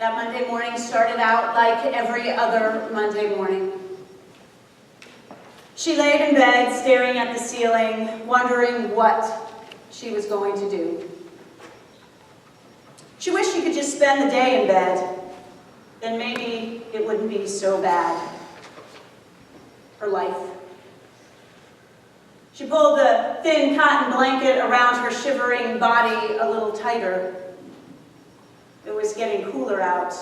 That Monday morning started out like every other Monday morning. She laid in bed, staring at the ceiling, wondering what she was going to do. She wished she could just spend the day in bed. Then maybe it wouldn't be so bad. Her life. She pulled the thin cotton blanket around her shivering body a little tighter. It was getting cooler out.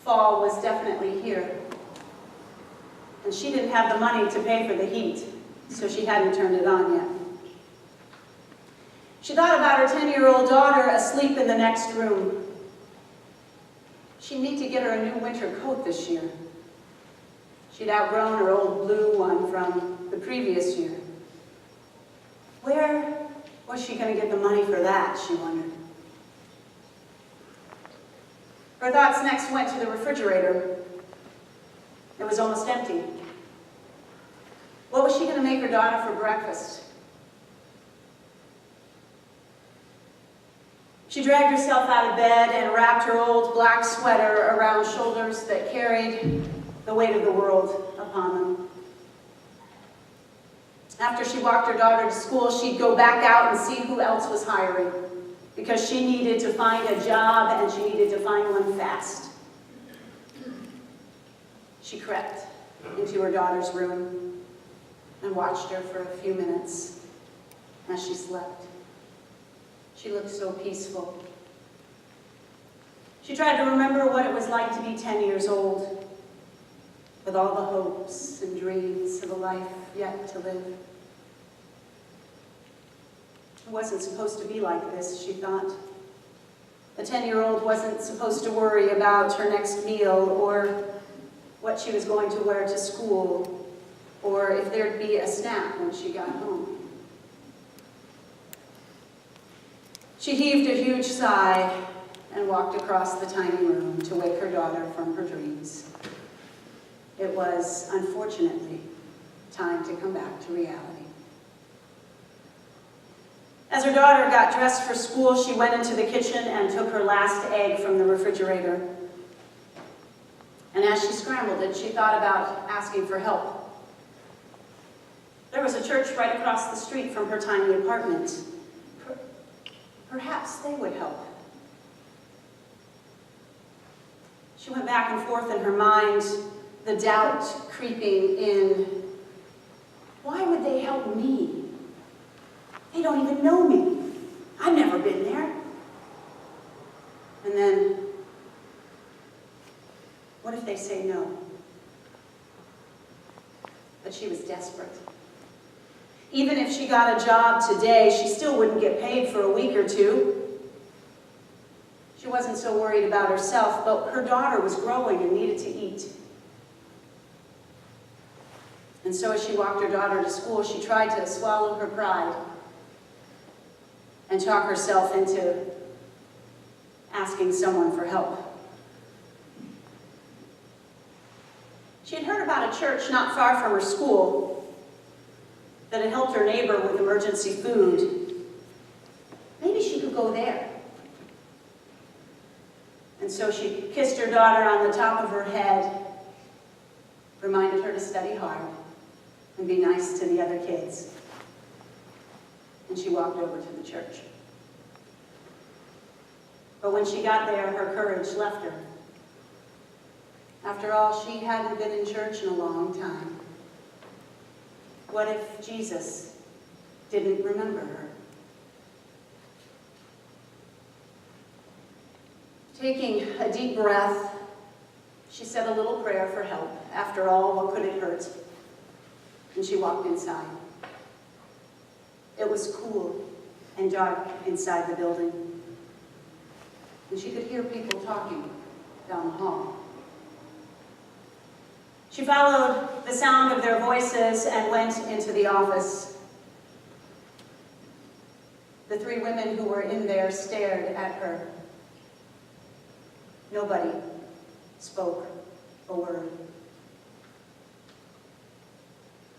Fall was definitely here. And she didn't have the money to pay for the heat, so she hadn't turned it on yet. She thought about her 10-year-old daughter asleep in the next room. She'd need to get her a new winter coat this year. She'd outgrown her old blue one from the previous year. Where was she going to get the money for that, she wondered. Her thoughts next went to the refrigerator. It was almost empty. What was she going to make her daughter for breakfast? She dragged herself out of bed and wrapped her old black sweater around shoulders that carried the weight of the world upon them. After she walked her daughter to school, she'd go back out and see who else was hiring, because she needed to find a job and she needed to find one fast. She crept into her daughter's room and watched her for a few minutes as she slept. She looked so peaceful. She tried to remember what it was like to be 10 years old, with all the hopes and dreams of a life yet to live. It wasn't supposed to be like this, she thought. A 10-year-old wasn't supposed to worry about her next meal or what she was going to wear to school or if there'd be a snack when she got home. She heaved a huge sigh and walked across the tiny room to wake her daughter from her dreams. It was, unfortunately, time to come back to reality. As her daughter got dressed for school, she went into the kitchen and took her last egg from the refrigerator. And as she scrambled it, she thought about asking for help. There was a church right across the street from her tiny apartment. Perhaps they would help. She went back and forth in her mind, the doubt creeping in. Why would they help me? They don't even know me. I've never been there. And then, what if they say no? But she was desperate. Even if she got a job today, she still wouldn't get paid for a week or two. She wasn't so worried about herself, but her daughter was growing and needed to eat. And so as she walked her daughter to school, she tried to swallow her pride and talk herself into asking someone for help. She had heard about a church not far from her school that had helped her neighbor with emergency food. Maybe she could go there. And so she kissed her daughter on the top of her head, reminded her to study hard and be nice to the other kids. And she walked over to the church. But when she got there, her courage left her. After all, she hadn't been in church in a long time. What if Jesus didn't remember her? Taking a deep breath, she said a little prayer for help. After all, what could it hurt? And she walked inside. It was cool and dark inside the building, and she could hear people talking down the hall. She followed the sound of their voices and went into the office. The three women who were in there stared at her. Nobody spoke a word.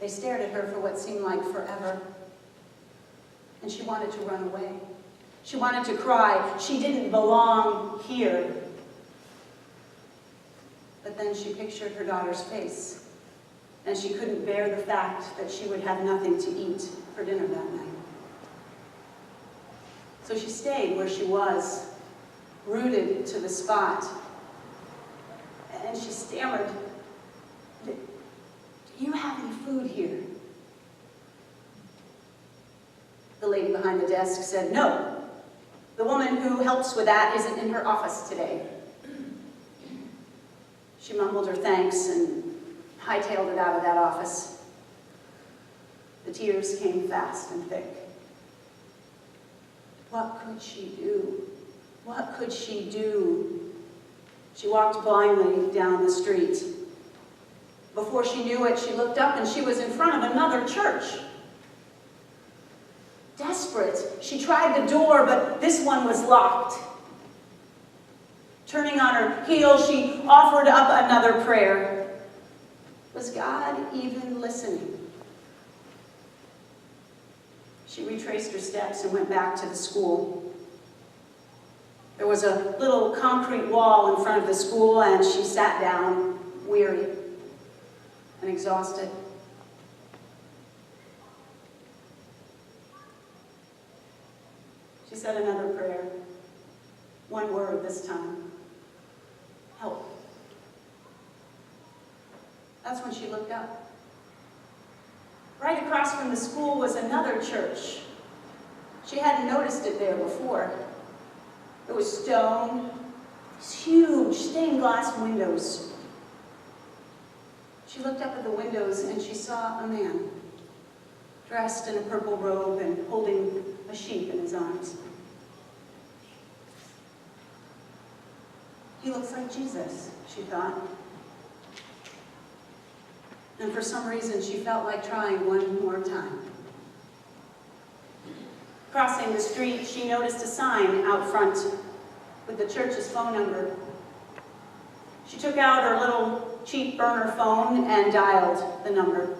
They stared at her for what seemed like forever, and she wanted to run away. She wanted to cry. She didn't belong here. But then she pictured her daughter's face, and she couldn't bear the fact that she would have nothing to eat for dinner that night. So she stayed where she was, rooted to the spot. And she stammered, "Do you have any food here?" The lady behind the desk said, "No. The woman who helps with that isn't in her office today." She mumbled her thanks and hightailed it out of that office. The tears came fast and thick. What could she do? What could she do? She walked blindly down the street. Before she knew it, she looked up and she was in front of another church. Desperate, she tried the door, but this one was locked. Turning on her heel, she offered up another prayer. Was God even listening? She retraced her steps and went back to the school. There was a little concrete wall in front of the school, and she sat down, weary and exhausted. She said another prayer, one word this time: help. That's when she looked up. Right across from the school was another church. She hadn't noticed it there before. It was stone, these huge stained glass windows. She looked up at the windows and she saw a man, dressed in a purple robe and holding a sheep in his arms. He looks like Jesus, she thought. And for some reason, she felt like trying one more time. Crossing the street, she noticed a sign out front with the church's phone number. She took out her little cheap burner phone and dialed the number.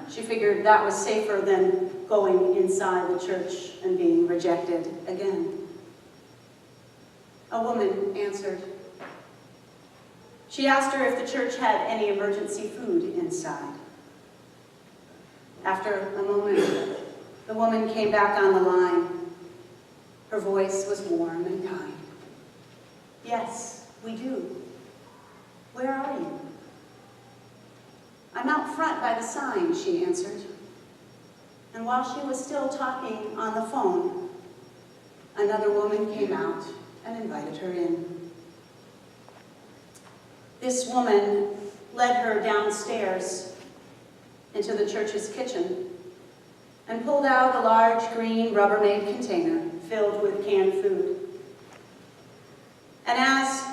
She figured that was safer than going inside the church and being rejected again. A woman answered. She asked her if the church had any emergency food inside. After a moment, the woman came back on the line. Her voice was warm and kind. "Yes, we do. Where are you?" "I'm out front by the sign," she answered. And while she was still talking on the phone, another woman came out and invited her in. This woman led her downstairs into the church's kitchen and pulled out a large green Rubbermaid container filled with canned food. And as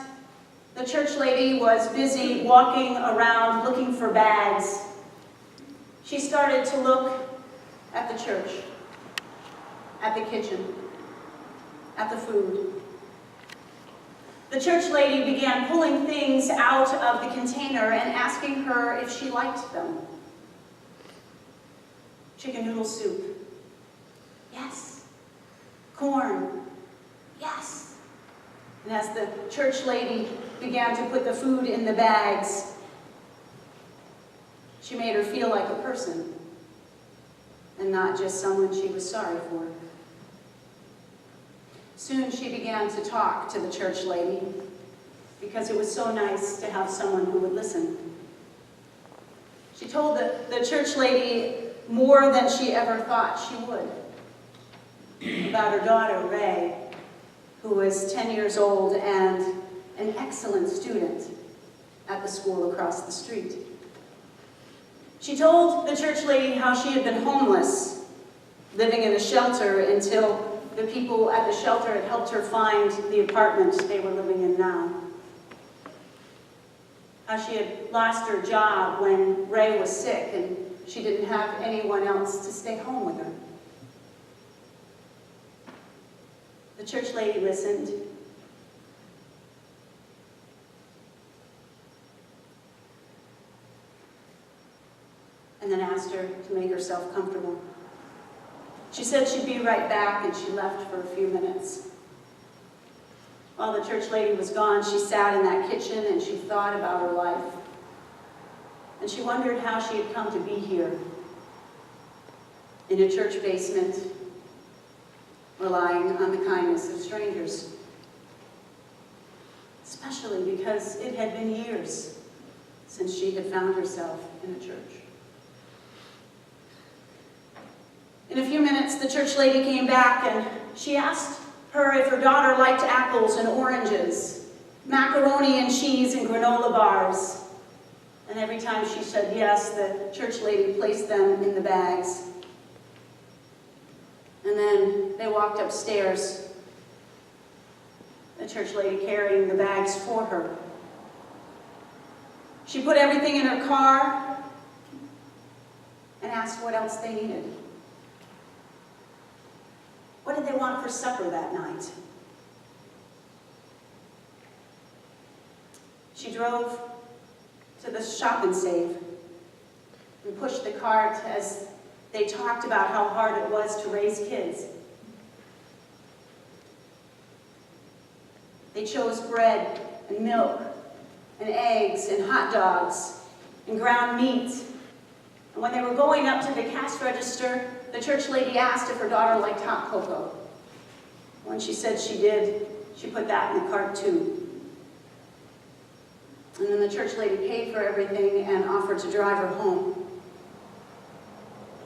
the church lady was busy walking around looking for bags, she started to look at the church, at the kitchen, at the food. The church lady began pulling things out of the container and asking her if she liked them. Chicken noodle soup. Yes. Corn. Yes. And as the church lady began to put the food in the bags, she made her feel like a person and not just someone she was sorry for. Soon she began to talk to the church lady because it was so nice to have someone who would listen. She told the church lady more than she ever thought she would about her daughter, Ray, who was 10 years old and an excellent student at the school across the street. She told the church lady how she had been homeless, living in a shelter until the people at the shelter had helped her find the apartment they were living in now. How she had lost her job when Ray was sick and she didn't have anyone else to stay home with her. The church lady listened. And then asked her to make herself comfortable. She said she'd be right back, and she left for a few minutes. While the church lady was gone, she sat in that kitchen and she thought about her life. And she wondered how she had come to be here, in a church basement, relying on the kindness of strangers. Especially because it had been years since she had found herself in a church. In a few minutes, the church lady came back and she asked her if her daughter liked apples and oranges, macaroni and cheese and granola bars. And every time she said yes, the church lady placed them in the bags. And then they walked upstairs, the church lady carrying the bags for her. She put everything in her car and asked what else they needed. What did they want for supper that night? She drove to the Shop and Save and pushed the cart as they talked about how hard it was to raise kids. They chose bread and milk and eggs and hot dogs and ground meat. And when they were going up to the cash register, the church lady asked if her daughter liked hot cocoa. When she said she did, she put that in the cart too. And then the church lady paid for everything and offered to drive her home.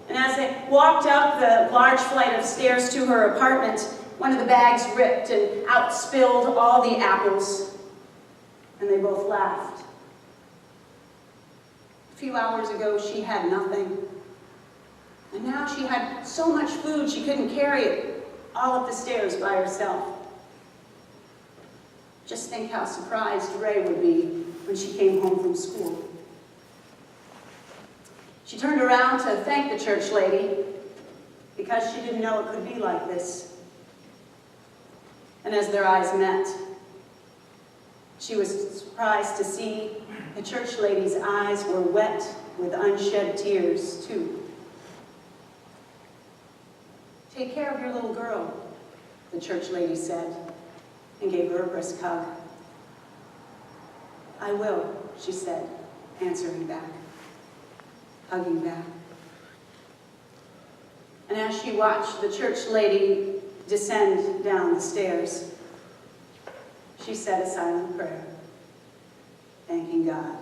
And as they walked up the large flight of stairs to her apartment, one of the bags ripped and out spilled all the apples, and they both laughed. A few hours ago, she had nothing. And now she had so much food she couldn't carry it all up the stairs by herself. Just think how surprised Ray would be when she came home from school. She turned around to thank the church lady because she didn't know it could be like this. And as their eyes met, she was surprised to see the church lady's eyes were wet with unshed tears, too. "Take care of your little girl," the church lady said, and gave her a brisk hug. "I will," she said, answering back, hugging back. And as she watched the church lady descend down the stairs, she said a silent prayer, thanking God